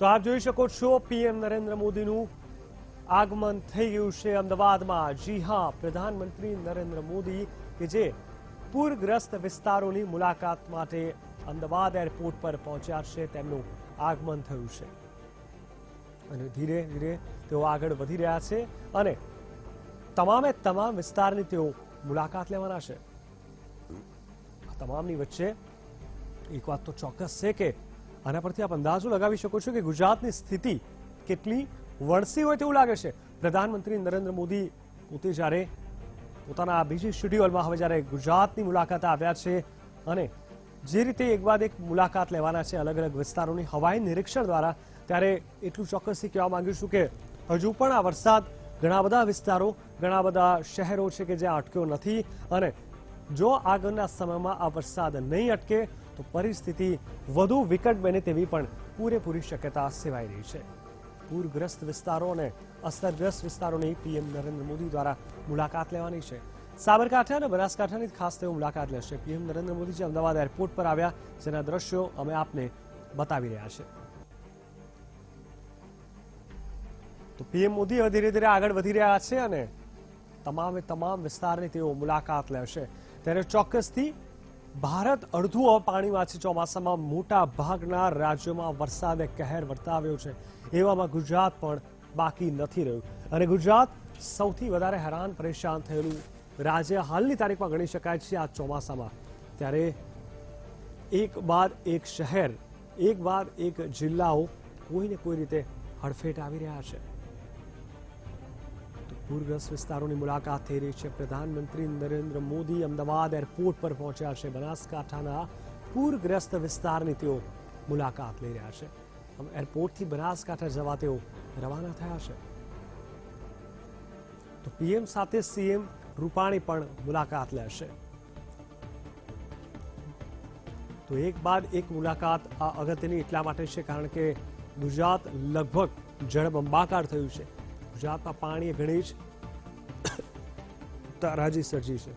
તો આપ જોઈ શકો છો પીએમ નરેન્દ્ર મોદીનું આગમન થઈ ગયું છે અમદાવાદમાં। જી હા, પ્રધાનમંત્રી નરેન્દ્ર મોદી કે જે પૂરગ્રસ્ત વિસ્તારોની મુલાકાત માટે અમદાવાદ એરપોર્ટ પર પહોંચ્યા છે, તેમનું આગમન થયું છે અને ધીરે ધીરે તેઓ આગળ વધી રહ્યા છે અને તમામે તમામ વિસ્તારની તેઓ મુલાકાત લેવાના છે। આ તમામની વચ્ચે એક વાત તો ચોક્કસ છે કે આના પરથી આપ અંદાજો લગાવી શકો છો કે ગુજરાતની સ્થિતિ કેટલી વણસી હોય તેવું લાગે છે। પ્રધાનમંત્રી નરેન્દ્ર મોદી પોતે જ્યારે પોતાના બીજી શેડ્યુલમાં હવે જ્યારે ગુજરાતની મુલાકાતે આવ્યા છે અને જે રીતે એક બાદ એક મુલાકાત લેવાના છે અલગ અલગ વિસ્તારોની હવાઈ નિરીક્ષણ દ્વારા, ત્યારે એટલું ચોક્કસથી કહેવા માંગુ છું કે હજુ પણ આ વરસાદ ઘણા બધા વિસ્તારો, ઘણા બધા શહેરો છે કે જ્યાં અટક્યો નથી અને જો આગળના સમયમાં આ વરસાદ નહીં અટકે તો પરિસ્થિતિ વધુ વિકટ બને તેવી પણ પૂરેપૂરી શક્યતા સેવાઈ રહી છે। પૂરગ્રસ્ત વિસ્તારો અને અસરગ્રસ્ત વિસ્તારોની પીએમ નરેન્દ્ર મોદી દ્વારા મુલાકાત લેવાની છે। સાબરકાંઠા અને બનાસકાંઠાની ખાસ તેઓ મુલાકાત લેશે। પીએમ નરેન્દ્ર મોદી જે અમદાવાદ એરપોર્ટ પર આવ્યા, જેના દ્રશ્યો અમે આપને બતાવી રહ્યા છે। તો પીએમ મોદી હવે ધીરે ધીરે આગળ વધી રહ્યા છે અને તમામે તમામ વિસ્તારની તેઓ મુલાકાત લેશે। ત્યારે ચોક્કસથી ભારત અડધું હવે પાણીમાં છે। ચોમાસામાં મોટા ભાગના રાજ્યોમાં વરસાદે કહેર વર્તાવ્યો છે, એવામાં ગુજરાત પણ બાકી નથી રહ્યું અને ગુજરાત સૌથી વધારે હેરાન પરેશાન થયેલું રાજ્ય હાલની તારીખમાં ગણી શકાય છે આ ચોમાસામાં। ત્યારે એક બાદ એક શહેર, એક બાદ એક જિલ્લાઓ કોઈને કોઈ રીતે હડફેટ આવી રહ્યા છે। પૂરગ્રસ્ત વિસ્તારોની મુલાકાત થઈ રહી છે। પ્રધાનમંત્રી નરેન્દ્ર મોદી અમદાવાદ એરપોર્ટ પર પહોંચ્યા છે। બનાસકાંઠાના પૂરગ્રસ્ત વિસ્તારની તેઓ મુલાકાત લઈ રહ્યા છે। એરપોર્ટથી બનાસકાંઠા જવા તેઓ રવાના થયા છે। તો પીએમ સાથે સીએમ રૂપાણી પણ મુલાકાત લેશે। તો એક બાદ એક મુલાકાત આ અગત્યની એટલા માટે છે કારણ કે ગુજરાત લગભગ જળબંબાકાર થયું છે। ગુજરાતમાં પાણીએ ઘણી જ તારાજી સર્જી છે।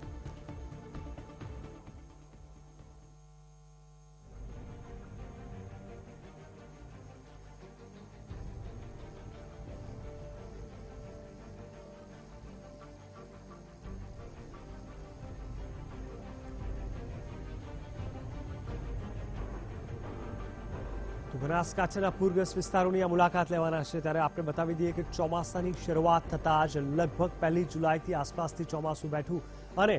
બનાસકાંઠાના પૂરગ્રસ્ત વિસ્તારોની આ મુલાકાત લેવાના છે। ત્યારે આપણે બતાવી દઈએ કે ચોમાસાની શરૂઆત થતાં જ લગભગ 1 જુલાઈથી આસપાસથી ચોમાસું બેઠું અને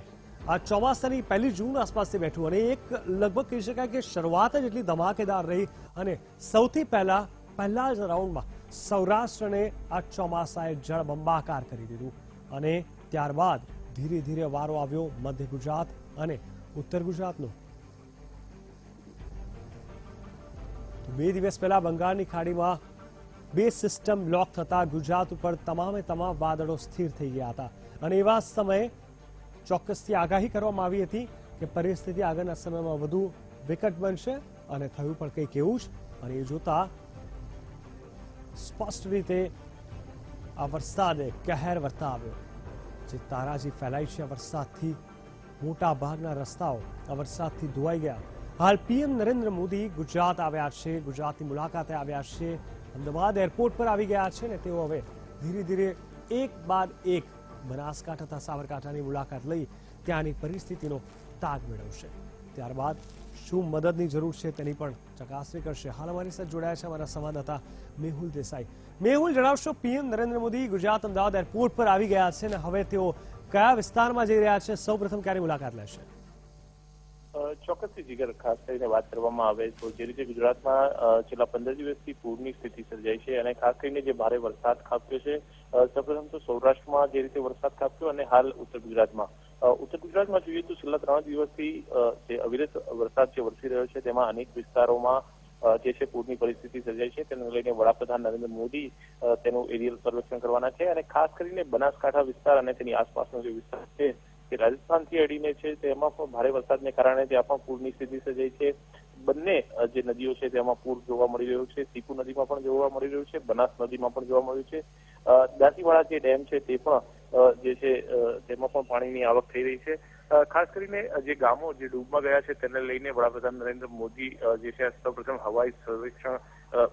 આ ચોમાસાની 1 જૂન આસપાસથી બેઠું અને એક લગભગ કહી શકાય કે શરૂઆત જ એટલી ધમાકેદાર રહી અને સૌથી પહેલા જ રાઉન્ડમાં સૌરાષ્ટ્રને આ ચોમાસાએ જળબંબાકાર કરી દીધું અને ત્યારબાદ ધીરે ધીરે વારો આવ્યો મધ્ય ગુજરાત અને ઉત્તર ગુજરાતનો। 2 દિવસ પહેલા બંગાળની ખાડીમાં 2 સિસ્ટમ લોક થતા ગુજરાત ઉપર તમામે તમામ વાદળો સ્થિર થઈ ગયા હતા અને એવા સમયે ચોક્કસથી આગાહી કરવામાં આવી હતી કે પરિસ્થિતિ આગળના સમયમાં વધુ વિકટ બનશે અને થયું પણ કંઈક એવું જ અને એ જોતા સ્પષ્ટ રીતે આ વરસાદે કહેર વર્તાવ્યો। જે તારાજી ફેલાઈ છે આ વરસાદથી, મોટા ભાગના રસ્તાઓ આ વરસાદથી ધોવાઈ ગયા। હાલ પીએમ નરેન્દ્ર મોદી ગુજરાત આવ્યા છે, ગુજરાતની મુલાકાતે આવ્યા છે, અમદાવાદ એરપોર્ટ પર આવી ગયા છે ને તેઓ હવે ધીરે ધીરે એક બાદ એક બનાસકાંઠા તથા સાબરકાંઠાની મુલાકાત લઈ ત્યાંની પરિસ્થિતિનો તાગ મેળવશે। ત્યારબાદ શું મદદની જરૂર છે તેની પણ ચકાસણી કરશે। હાલ અમારી સાથે જોડાયા છે અમારા સંવાદદાતા મેહુલ દેસાઈ। મેહુલ, જણાવશો પીએમ નરેન્દ્ર મોદી ગુજરાત અમદાવાદ એરપોર્ટ પર આવી ગયા છે અને હવે તેઓ કયા વિસ્તારમાં જઈ રહ્યા છે, સૌપ્રથમ ક્યારે મુલાકાત લેશે? ચોક્કસથી જીગર, ખાસ કરીને વાત કરવામાં આવે તો જે રીતે ગુજરાતમાં છેલ્લા 15 દિવસથી પૂરની સ્થિતિ સર્જાઈ છે અને ખાસ કરીને જે ભારે વરસાદ ખાબક્યો છે, સૌપ્રથમ તો સૌરાષ્ટ્રમાં જે રીતે વરસાદ ખાબક્યો અને હાલ ઉત્તર ગુજરાતમાં જોઈએ તો છેલ્લા 3 દિવસથી જે અવિરત વરસાદ જે વરસી રહ્યો છે તેમાં અનેક વિસ્તારોમાં જે છે પૂરની પરિસ્થિતિ સર્જાઈ છે। તેને લઈને વડાપ્રધાન નરેન્દ્ર મોદી તેનું એરિયલ સર્વેક્ષણ કરવાના છે અને ખાસ કરીને બનાસકાંઠા વિસ્તાર અને તેની આસપાસનો જે વિસ્તાર છે કે રાજસ્થાનથી અડીને છે તેમાં પણ ભારે વરસાદને કારણે ત્યાં પણ પૂરની સ્થિતિ સર્જાઈ છે। બંને જે નદીઓ છે તેમાં પૂર જોવા મળી રહ્યું છે। સીપુ નદીમાં પણ જોવા મળી રહ્યું છે, બનાસ નદીમાં પણ જોવા મળ્યું છે। દાંતીવાડા જે ડેમ છે તે પણ જે છે તેમાં પણ પાણીની આવક થઈ રહી છે। ખાસ કરીને જે ગામો જે ડૂબમાં ગયા છે તેને લઈને વડાપ્રધાન નરેન્દ્ર મોદી જે છે સૌપ્રથમ હવાઈ સર્વેક્ષણ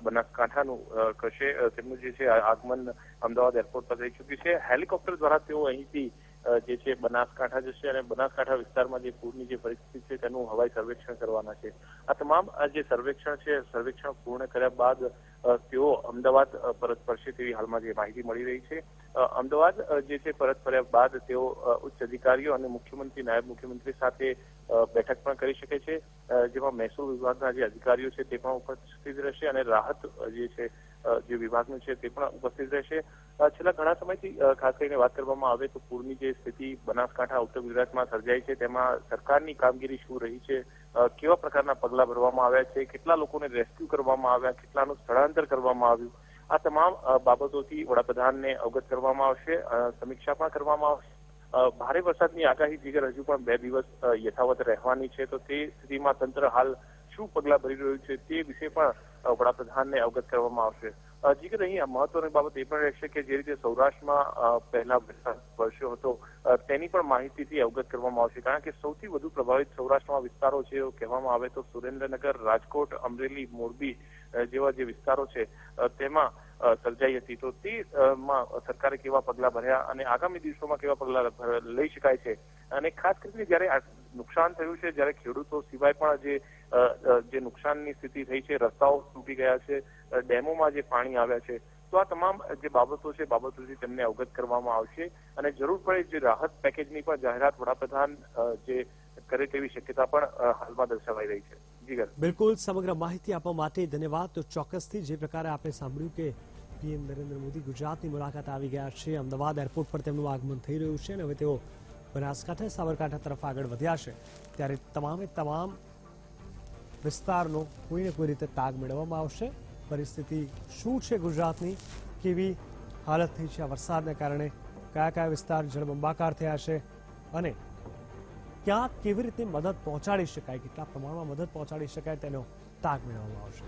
બનાસકાંઠાનું કરશે. તેમનું જે છે આગમન અમદાવાદ એરપોર્ટ પર થઈ ચૂક્યું છે. હેલિકોપ્ટર દ્વારા તેઓ અહીંથી જે છે બનાસકાંઠા જશે અને બનાસકાંઠા વિસ્તારમાં જે પૂરની જે પરિસ્થિતિ છે તેનું હવાઈ સર્વેક્ષણ કરવાના છે. આ તમામ જે સર્વેક્ષણ છે સર્વેક્ષણ પૂર્ણ કર્યા બાદ તેઓ અમદાવાદ પરત ફરશે તેવી હાલમાં જે માહિતી મળી રહી છે. અમદાવાદ જે છે પરત ફર્યા બાદ તેઓ ઉચ્ચ અધિકારીઓ અને મુખ્યમંત્રી નાયબ મુખ્યમંત્રી સાથે બેઠક પણ કરી શકે છે, જેમાં મહેસૂલ વિભાગના જે અધિકારીઓ છે તે પણ ઉપસ્થિત રહેશે અને રાહત જે છે જે વિભાગનું છે તે પણ ઉપસ્થિત રહેશે. છેલ્લા ઘણા સમયથી ખાસ કરીને વાત કરવામાં આવે તો પૂરની જે સ્થિતિ બનાસકાંઠા ઉત્તર ગુજરાતમાં સર્જાઈ છે તેમાં સરકારની કામગીરી શું રહી છે, કેવા પ્રકારના પગલાં ભરવામાં આવ્યા છે, કેટલા લોકોને રેસ્ક્યુ કરવામાં આવ્યા, કેટલાનું સ્થળાંતર કરવામાં આવ્યું, આ તમામ બાબતોથી વડાપ્રધાનને અવગત કરવામાં આવશે. સમીક્ષા પણ કરવામાં આવશે. ભારે વરસાદની આગાહી જીગર હજુ પણ 2 દિવસ યથાવત રહેવાની છે, તો તે સ્થિતિમાં તંત્ર હાલ શું પગલાં ભરી રહ્યું છે તે વિશે પણ વડાપ્રધાનને અવગત કરવામાં આવશે. જીગર અહીં મહત્વની બાબત એ પણ રહેશે કે જે રીતે સૌરાષ્ટ્રમાં પહેલા વરસાદ વરસ્યો હતો તેની પણ માહિતીથી અવગત કરવામાં આવશે, કારણ કે સૌથી વધુ પ્રભાવિત સૌરાષ્ટ્રમાં વિસ્તારો છે એવું કહેવામાં આવે તો સુરેન્દ્રનગર, રાજકોટ, અમરેલી, મોરબી જેવા જે વિસ્તારો છે તેમાં સર્જાઈ હતી. તો તેમાં સરકારે કેવા પગલાં ભર્યા અને આગામી દિવસોમાં કેવા પગલાં લઈ શકાય છે, અને ખાસ કરીને જ્યારે નુકસાન થયું છે, જ્યારે ખેડૂતો સિવાય પણ જે નુકસાનની સ્થિતિ થઈ છે, રસ્તાઓ તૂટી ગયા છે, ડેમોમાં જે પાણી આવ્યા છે, તો આ તમામ જે બાબતો છે બાબતોથી તેમને અવગત કરવામાં આવશે અને જરૂર પડે જે રાહત પેકેજની પણ જાહેરાત વડાપ્રધાન જે કરે તેવી શક્યતા પણ હાલમાં દર્શાવાઈ રહી છે. જીગર, બિલકુલ સમગ્ર માહિતી આપવા માટે ધન્યવાદ. તો ચોક્કસથી જે પ્રકારે આપણે સાંભળ્યું કે પીએમ નરેન્દ્ર મોદી ગુજરાતની મુલાકાત આવી ગયા છે, અમદાવાદ એરપોર્ટ પર તેમનું આગમન થઈ રહ્યું છે અને હવે તેઓ બનાસકાંઠા સાબરકાંઠા તરફ આગળ વધ્યા છે, ત્યારે તમામ વિસ્તારનો કોઈને કોઈ રીતે તાગ મેળવવામાં આવશે. પરિસ્થિતિ શું છે ગુજરાતની, કેવી હાલત થઈ છે આ વરસાદને કારણે, કયા કયા વિસ્તાર જળબંબાકાર થયા છે અને ક્યાં કેવી રીતે મદદ પહોંચાડી શકાય, કેટલા પ્રમાણમાં મદદ પહોંચાડી શકાય તેનો તાગ મેળવવામાં આવશે.